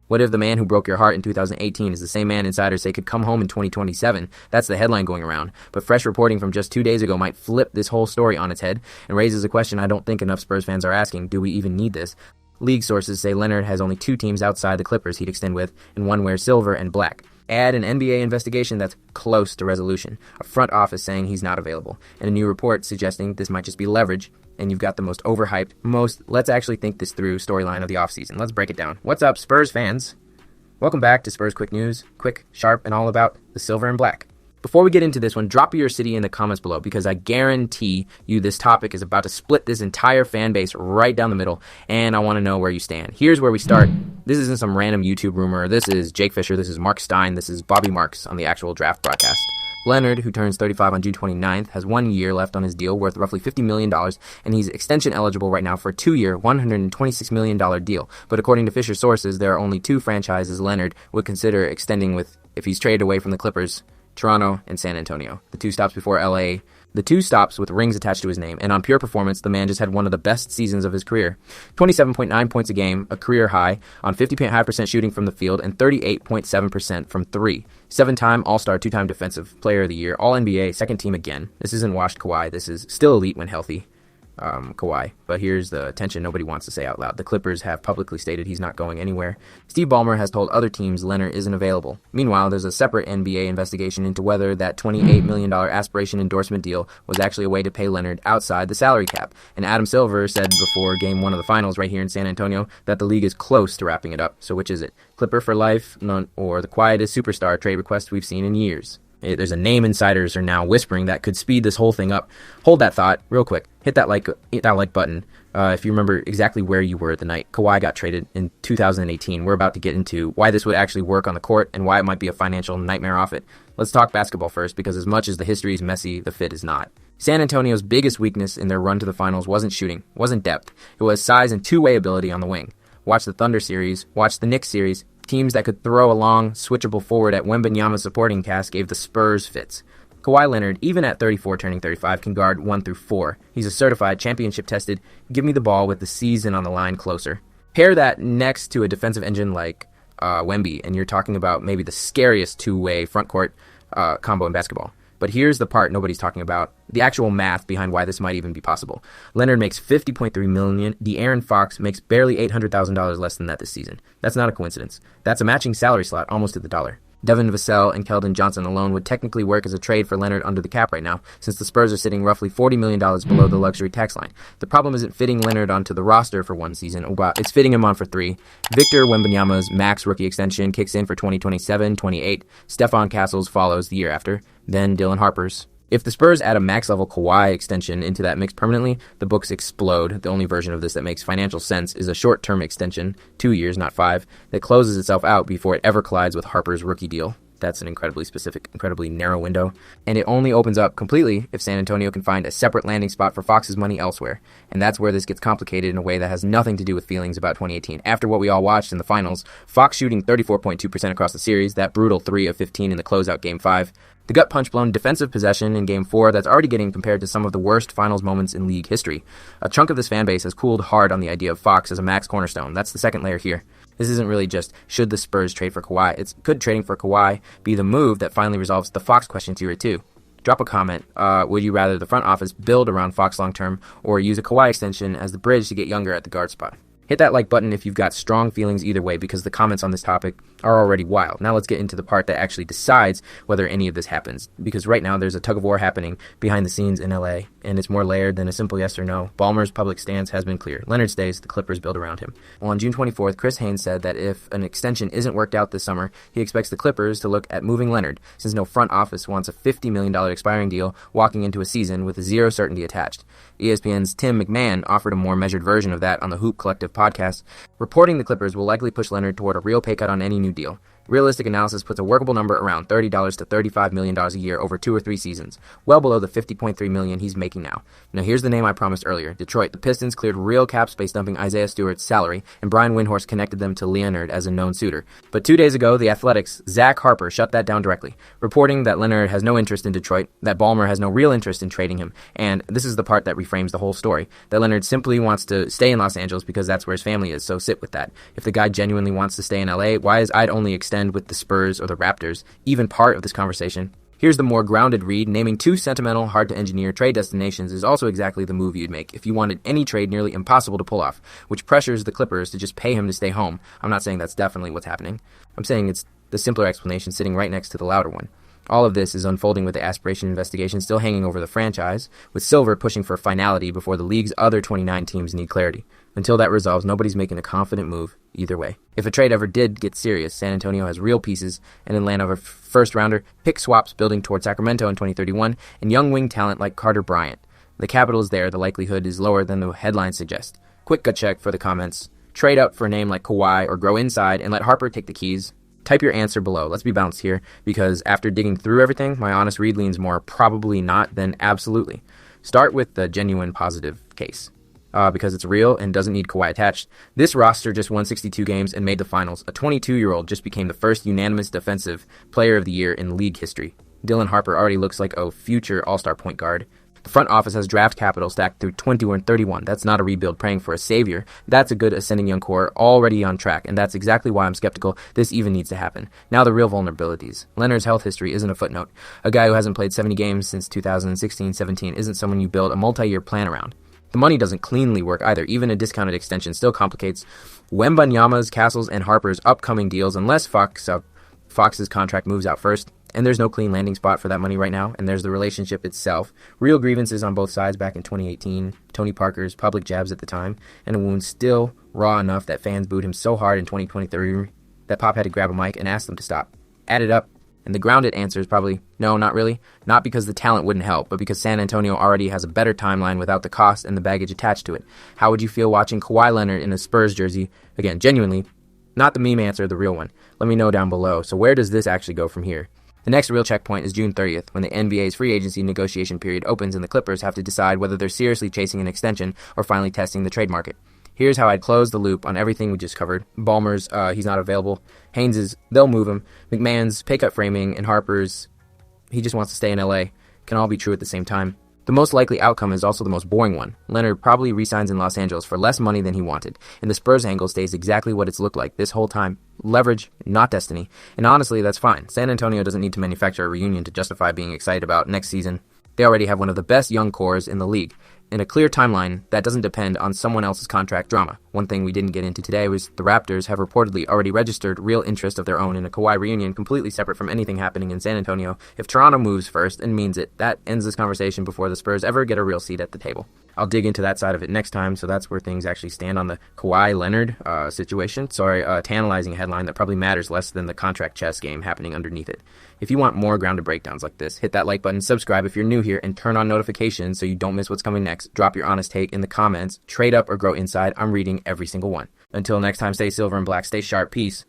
What if the man who broke your heart in 2018 is the same man insiders say could come home in 2027? That's the headline going around. But fresh reporting from just 2 days ago might flip this whole story on its head and raises a question I don't think enough Spurs fans are asking. Do we even need this? League sources say Leonard has only 2 teams outside the Clippers he'd extend with, and one wears silver and black. Add an NBA investigation that's close to resolution, a front office saying he's not available, and a new report suggesting this might just be leverage, and you've got the most overhyped, let's actually think this through storyline of the offseason. Let's break it down. What's up, Spurs fans? Welcome back to Spurs Quick News, quick, sharp, and all about the silver and black. Before we get into this one, drop your city in the comments below because I guarantee you this topic is about to split this entire fan base right down the middle, and I want to know where you stand. Here's where we start. This isn't some random YouTube rumor. This is Jake Fischer. This is Marc Stein. This is Bobby Marks on the actual draft broadcast. Leonard, who turns 35 on June 29th, has 1 year left on his deal worth roughly $50 million, and he's extension eligible right now for a 2-year, $126 million deal. But according to Fisher sources, there are only 2 franchises Leonard would consider extending with if he's traded away from the Clippers: Toronto and San Antonio. The 2 stops before LA. The 2 stops with rings attached to his name, and on pure performance, the man just had one of the best seasons of his career. 27.9 points a game, a career high, on 50.5% shooting from the field, and 38.7% from 3. 7-time All-Star, 2-time Defensive Player of the Year, All-NBA, second team again. This isn't washed Kawhi, this is still elite when healthy. Kawhi. But here's the tension nobody wants to say out loud. The Clippers have publicly stated he's not going anywhere. Steve Ballmer has told other teams Leonard isn't available. Meanwhile, there's a separate NBA investigation into whether that $28 million aspiration endorsement deal was actually a way to pay Leonard outside the salary cap. And Adam Silver said before Game 1 of the finals right here in San Antonio that the league is close to wrapping it up. So which is it? Clipper for life, or the quietest superstar trade request we've seen in years? There's a name insiders are now whispering that could speed this whole thing up. Hold that thought real quick. Hit that like button if you remember exactly where you were the night Kawhi got traded in 2018. We're about to get into why this would actually work on the court and why it might be a financial nightmare off it. Let's talk basketball first, because as much as the history is messy, the fit is not. San Antonio's biggest weakness in their run to the finals wasn't shooting, wasn't depth. It was size and two-way ability on the wing. Watch the Thunder series, watch the Knicks series. Teams that could throw a long, switchable forward at Wembanyama's supporting cast gave the Spurs fits. Kawhi Leonard, even at 34 turning 35, can guard 1 through 4. He's a certified, championship-tested, give me the ball with the season on the line closer. Pair that next to a defensive engine like Wemby, and you're talking about maybe the scariest two-way front court combo in basketball. But here's the part nobody's talking about, the actual math behind why this might even be possible. Leonard makes $50.3 million. De'Aaron Fox makes barely $800,000 less than that this season. That's not a coincidence. That's a matching salary slot almost to the dollar. Devin Vassell and Keldon Johnson alone would technically work as a trade for Leonard under the cap right now, since the Spurs are sitting roughly $40 million below the luxury tax line. The problem isn't fitting Leonard onto the roster for 1 season, it's fitting him on for 3. Victor Wembanyama's max rookie extension kicks in for 2027-28. Stephon Castle's follows the year after, then Dylan Harper's. If the Spurs add a max-level Kawhi extension into that mix permanently, the books explode. The only version of this that makes financial sense is a short-term extension, 2 years, not 5, that closes itself out before it ever collides with Harper's rookie deal. That's an incredibly specific, incredibly narrow window. And it only opens up completely if San Antonio can find a separate landing spot for Fox's money elsewhere. And that's where this gets complicated in a way that has nothing to do with feelings about 2018. After what we all watched in the finals, Fox shooting 34.2% across the series, that brutal 3 of 15 in the closeout Game 5, the gut punch-blown defensive possession in Game 4 that's already getting compared to some of the worst finals moments in league history. A chunk of this fan base has cooled hard on the idea of Fox as a max cornerstone. That's the second layer here. This isn't really just, should the Spurs trade for Kawhi? It's, could trading for Kawhi be the move that finally resolves the Fox question theory too? Drop a comment. Would you rather the front office build around Fox long-term or use a Kawhi extension as the bridge to get younger at the guard spot? Hit that like button if you've got strong feelings either way, because the comments on this topic are already wild. Now let's get into the part that actually decides whether any of this happens, because right now there's a tug-of-war happening behind the scenes in LA, and it's more layered than a simple yes or no. Ballmer's public stance has been clear. Leonard stays, the Clippers build around him. Well, on June 24th, Chris Haynes said that if an extension isn't worked out this summer, he expects the Clippers to look at moving Leonard, since no front office wants a $50 million expiring deal walking into a season with zero certainty attached. ESPN's Tim McMahon offered a more measured version of that on the Hoop Collective podcast, reporting the Clippers will likely push Leonard toward a real pay cut on any new deal. Realistic analysis puts a workable number around $30 to $35 million a year over 2 or 3 seasons, well below the $50.3 million he's making now. Now here's the name I promised earlier, Detroit. The Pistons cleared real cap space dumping Isaiah Stewart's salary, and Brian Windhorst connected them to Leonard as a known suitor. But 2 days ago, the Athletic's Zach Harper shut that down directly, reporting that Leonard has no interest in Detroit, that Ballmer has no real interest in trading him, and this is the part that reframes the whole story, that Leonard simply wants to stay in Los Angeles because that's where his family is, so sit with that. If the guy genuinely wants to stay in LA, why is I'd only extend with the Spurs or the Raptors even part of this conversation? Here's the more grounded read. Naming 2 sentimental, hard-to-engineer trade destinations is also exactly the move you'd make if you wanted any trade nearly impossible to pull off, which pressures the Clippers to just pay him to stay home. I'm not saying that's definitely what's happening. I'm saying it's the simpler explanation sitting right next to the louder one. All of this is unfolding with the aspiration investigation still hanging over the franchise, with Silver pushing for finality before the league's other 29 teams need clarity. Until that resolves, nobody's making a confident move either way. If a trade ever did get serious, San Antonio has real pieces, an Atlanta first-rounder, pick swaps building toward Sacramento in 2031, and young wing talent like Carter Bryant. The capital is there, the likelihood is lower than the headlines suggest. Quick gut check for the comments. Trade up for a name like Kawhi or grow inside and let Harper take the keys. Type your answer below. Let's be balanced here, because after digging through everything, my honest read leans more probably not than absolutely. Start with the genuine positive case. Because it's real and doesn't need Kawhi attached. This roster just won 62 games and made the finals. A 22-year-old just became the first unanimous defensive player of the year in league history. Dylan Harper already looks like a future all-star point guard. The front office has draft capital stacked through 21-31. That's not a rebuild praying for a savior. That's a good ascending young core already on track, and that's exactly why I'm skeptical this even needs to happen. Now the real vulnerabilities. Leonard's health history isn't a footnote. A guy who hasn't played 70 games since 2016-17 isn't someone you build a multi-year plan around. The money doesn't cleanly work either. Even a discounted extension still complicates Wembanyama's, Castle's, and Harper's upcoming deals unless Fox's contract moves out first. And there's no clean landing spot for that money right now. And there's the relationship itself. Real grievances on both sides back in 2018. Tony Parker's public jabs at the time. And a wound still raw enough that fans booed him so hard in 2023 that Pop had to grab a mic and ask them to stop. Add it up. And the grounded answer is probably, no, not really. Not because the talent wouldn't help, but because San Antonio already has a better timeline without the cost and the baggage attached to it. How would you feel watching Kawhi Leonard in a Spurs jersey? Again, genuinely, not the meme answer, the real one. Let me know down below. So where does this actually go from here? The next real checkpoint is June 30th, when the NBA's free agency negotiation period opens and the Clippers have to decide whether they're seriously chasing an extension or finally testing the trade market. Here's how I'd close the loop on everything we just covered. Ballmer's, he's not available. Haynes's, they'll move him. McMahon's, pay cut framing. And Harper's, he just wants to stay in LA. Can all be true at the same time. The most likely outcome is also the most boring one. Leonard probably resigns in Los Angeles for less money than he wanted. And the Spurs angle stays exactly what it's looked like this whole time. Leverage, not destiny. And honestly, that's fine. San Antonio doesn't need to manufacture a reunion to justify being excited about next season. They already have one of the best young cores in the league. And a clear timeline that doesn't depend on someone else's contract drama. One thing we didn't get into today was the Raptors have reportedly already registered real interest of their own in a Kawhi reunion completely separate from anything happening in San Antonio. If Toronto moves first and means it, that ends this conversation before the Spurs ever get a real seat at the table. I'll dig into that side of it next time, so that's where things actually stand on the Kawhi Leonard situation. Sorry, tantalizing headline that probably matters less than the contract chess game happening underneath it. If you want more grounded breakdowns like this, hit that like button, subscribe if you're new here, and turn on notifications so you don't miss what's coming next. Drop your honest take in the comments. Trade up or grow inside. I'm reading every single one. Until next time, stay silver and black, stay sharp. Peace.